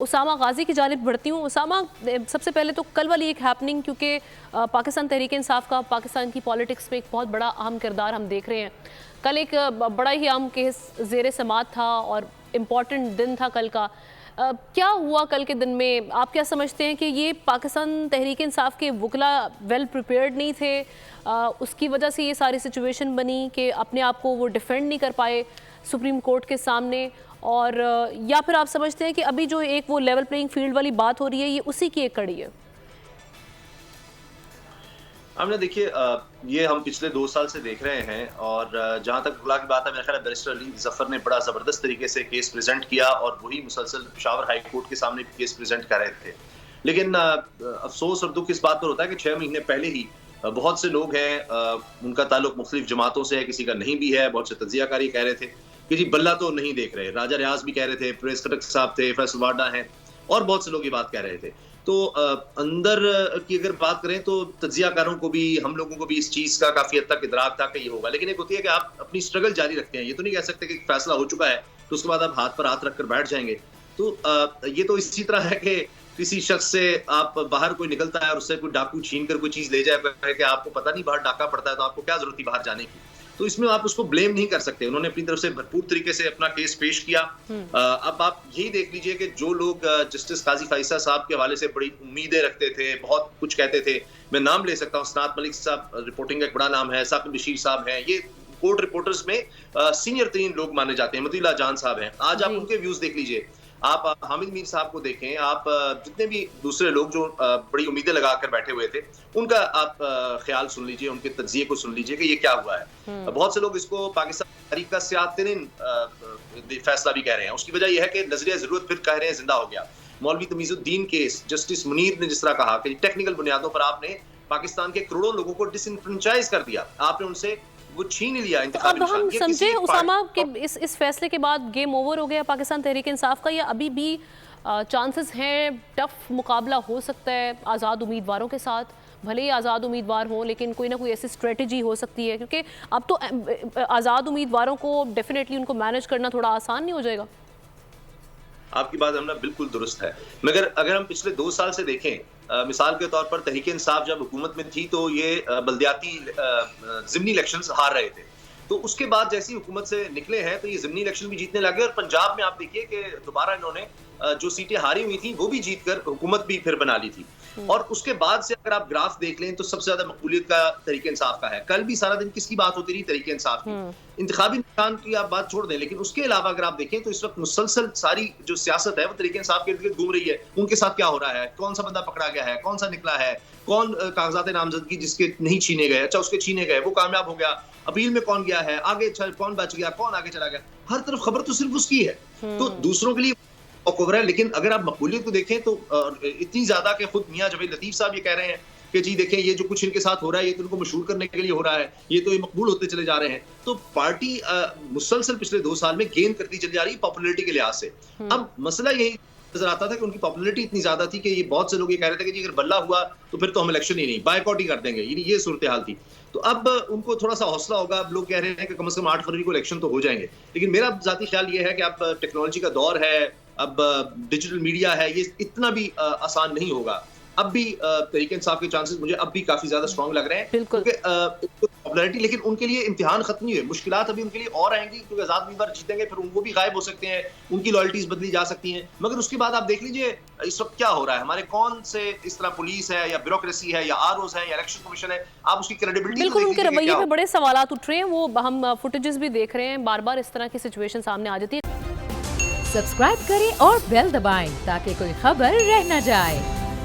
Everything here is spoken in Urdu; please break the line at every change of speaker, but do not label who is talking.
اسامہ غازی کی جانب بڑھتی ہوں۔ اسامہ، سب سے پہلے تو کل والی ایک ہیپننگ، کیونکہ پاکستان تحریک انصاف کا پاکستان کی پالیٹکس میں ایک بہت بڑا اہم کردار ہم دیکھ رہے ہیں۔ کل ایک بڑا ہی اہم کیس زیر سماعت تھا اور امپورٹنٹ دن تھا کل کا۔ کیا ہوا کل کے دن میں؟ آپ کیا سمجھتے ہیں کہ یہ پاکستان تحریک انصاف کے وکلا ویل پریپیئرڈ نہیں تھے، اس کی وجہ سے یہ ساری سچویشن بنی کہ اپنے آپ کو وہ ڈیفینڈ نہیں کر پائے سپریم کورٹ کے سامنے، اور یا پھر آپ سمجھتے ہیں کہ ابھی جو ایک وہ لیول پلینگ فیلڈ والی بات ہو رہی ہے یہ اسی کی ایک کڑی ہے؟
ہم نے دیکھیے یہ ہم پچھلے 2 سال سے دیکھ رہے ہیں، اور جہاں تک وکلا کی بات ہے، میرا خیال ہے بیرسٹر علی ظفر نے بڑا زبردست طریقے سے کیس پریزنٹ کیا، اور وہی مسلسل پشاور ہائی کورٹ کے سامنے کیس پریزنٹ کر رہے تھے۔ لیکن افسوس اور دکھ اس بات پر ہوتا ہے کہ 6 مہینے پہلے ہی بہت سے لوگ ہیں، ان کا تعلق مختلف جماعتوں سے ہے، کسی کا نہیں بھی ہے، بہت سے تجزیہ کاری کہہ رہے تھے کہ جی بلہ تو نہیں دیکھ رہے، راجہ ریاض بھی کہہ رہے تھے، پریس کٹک صاحب تھے، فیصل واڈا ہیں، اور بہت سے لوگ یہ بات کہہ رہے تھے۔ تو اندر کی اگر بات کریں تو تجزیہ کاروں کو بھی، ہم لوگوں کو بھی اس چیز کا کافی حد تک ادراک تھا کہ یہ ہوگا، لیکن ایک ہوتی ہے کہ آپ اپنی سٹرگل جاری رکھتے ہیں۔ یہ تو نہیں کہہ سکتے کہ فیصلہ ہو چکا ہے تو اس کے بعد آپ ہاتھ پر ہاتھ رکھ کر بیٹھ جائیں گے۔ تو یہ تو اسی طرح ہے کہ کسی شخص سے آپ باہر کوئی نکلتا ہے اور اس سے کوئی ڈاکو چھین کر کوئی چیز لے جائے کہ آپ کو پتہ نہیں باہر ڈاکہ پڑتا ہے تو آپ کو کیا ضرورت تھی باہر جانے کی۔ تو اس میں آپ اس کو بلیم نہیں کر سکتے، انہوں نے اپنی طرف سے بھرپور طریقے سے اپنا کیس پیش کیا۔ اب آپ یہی دیکھ لیجئے کہ جو لوگ جسٹس قاضی فائزہ صاحب کے حوالے سے بڑی امیدیں رکھتے تھے، بہت کچھ کہتے تھے، میں نام لے سکتا ہوں، اسناد ملک صاحب رپورٹنگ کا ایک بڑا نام ہے، ثاقب بشیر صاحب ہیں، یہ کورٹ رپورٹرز میں سینئر ترین لوگ مانے جاتے ہیں، مطیع اللہ جان صاحب ہیں، آج آپ ان کے ویوز دیکھ لیجئے، آپ حامد میر صاحب کو دیکھیں، آپ جتنے بھی دوسرے لوگ جو بڑی امیدیں لگا کر بیٹھے ہوئے تھے ان کا آپ خیال سن لیجئے، ان کے تجزیے کو سن لیجئے کہ یہ کیا ہوا ہے۔ بہت سے لوگ اس کو پاکستان تاریخ کا سیاہ ترین فیصلہ بھی کہہ رہے ہیں، اس کی وجہ یہ ہے کہ نظریہ ضرورت پھر کہہ رہے ہیں زندہ ہو گیا۔ مولوی تمیز الدین کیس، جسٹس منیر نے جس طرح کہا کہ ٹیکنیکل بنیادوں پر آپ نے پاکستان کے کروڑوں لوگوں کو ڈس انفرنچائز کر دیا، آپ نے ان سے وہ چھین لیا انتخابی نشان۔
اب ہم سمجھے اسامہ کہ اس فیصلے کے بعد گیم اوور ہو گیا پاکستان تحریک انصاف کا، یا ابھی بھی چانسز ہیں، ٹف مقابلہ ہو سکتا ہے آزاد امیدواروں کے ساتھ؟ بھلے ہی آزاد امیدوار ہوں لیکن کوئی نہ کوئی ایسی اسٹریٹجی ہو سکتی ہے، کیونکہ اب تو آزاد امیدواروں کو ڈیفینیٹلی ان کو مینج کرنا تھوڑا آسان نہیں ہو جائے گا؟
آپ کی بات ہمنا بالکل درست ہے، مگر اگر ہم پچھلے 2 سال سے دیکھیں، مثال کے طور پر تحریک انصاف جب حکومت میں تھی تو یہ بلدیاتی ضمنی الیکشنز ہار رہے تھے، تو اس کے بعد جیسی حکومت سے نکلے ہیں تو یہ ضمنی الیکشن بھی جیتنے لگے، اور پنجاب میں آپ دیکھیے کہ دوبارہ انہوں نے جو سیٹیں ہاری ہوئی تھیں وہ بھی جیت کر حکومت بھی پھر بنا لی تھی۔ اور اس کے بعد سے اگر آپ گراف دیکھ لیں تو سب سے زیادہ مقبولیت کا تحریک انصاف کا ہے۔ کل بھی سارا دن کس کی بات ہوتی رہی؟ تحریک انصاف کی۔ انتخابی نشان کی آپ بات چھوڑ دیں، لیکن اس کے علاوہ اگر آپ دیکھیں تو اس وقت مسلسل ساری جو سیاست ہے وہ تحریک انصاف کے ارد گرد گھوم رہی ہے۔ ان کے ساتھ کیا ہو رہا ہے، کون سا بندہ پکڑا گیا ہے، کون سا نکلا ہے، کون کاغذات نامزدگی جس کے نہیں چھینے گئے، اچھا اس کے چھینے گئے وہ کامیاب ہو گیا، اپیل میں کون گیا ہے آگے، کون بچ گیا، کون آگے چلا گیا، ہر طرف خبر تو صرف اس کی ہے۔ تو دوسروں کے لیے اوور ہے، لیکن اگر آپ مقبولیت کو دیکھیں تو اتنی زیادہ کہ خود میاں جاوید لطیف صاحب یہ کہہ رہے ہیں کہ جی دیکھیں یہ جو کچھ ان کے ساتھ ہو رہا ہے یہ تو ان کو مشہور کرنے کے لیے ہو رہا ہے، یہ تو یہ مقبول ہوتے چلے جا رہے ہیں۔ تو پارٹی مسلسل پچھلے 2 سال میں گین کرتی چلی جا رہی ہے پاپولیرٹی کے لحاظ سے۔ اب مسئلہ یہی نظر آتا تھا کہ ان کی پاپولیرٹی اتنی زیادہ تھی کہ یہ بہت سے لوگ یہ کہہ رہے تھے کہ جی اگر بلہ ہوا تو پھر تو ہم الیکشن ہی نہیں، بائیکاٹ ہی کر دیں گے، یہ صورتحال تھی۔ تو اب ان کو تھوڑا سا حوصلہ ہوگا، اب لوگ کہہ رہے ہیں کہ کم از کم 8 فروری کو الیکشن تو ہو جائیں گے، لیکن میرا ذاتی خیال یہ ہے کہ اب ٹیکنالوجی کا دور ہے، اب ڈیجیٹل میڈیا ہے، یہ اتنا بھی آسان نہیں ہوگا۔ اب بھی تحریک انصاف کے چانسز مجھے اب بھی کافی زیادہ اسٹرانگ لگ رہے ہیں، کیونکہ پاپولیرٹی، لیکن ان کے لیے امتحان ختم نہیں ہوئے، مشکلات ابھی ان کے لیے اور آئیں گی، کیونکہ آزاد امیدوار جیتیں گے پھر وہ بھی غائب ہو سکتے ہیں، ان کی لائلٹیز بدلی جا سکتی ہیں، مگر اس کے بعد آپ دیکھ لیجئے اس وقت کیا ہو رہا ہے، ہمارے کون سے اس طرح پولیس ہے یا بیوروکریسی ہے یا آرઓز ہے یا الیکشن کمیشن ہے، آپ اس کی کریڈیبلٹی
بالکل ان کے رویے پہ بڑے سوالات اٹھ رہے ہیں، وہ ہم فوٹیجز بھی دیکھ رہے ہیں، بار بار اس طرح کی سچویشن سامنے آ جاتی ہے۔
سبسکرائب کریں اور بیل دبائیں تاکہ کوئی خبر رہ نہ جائے۔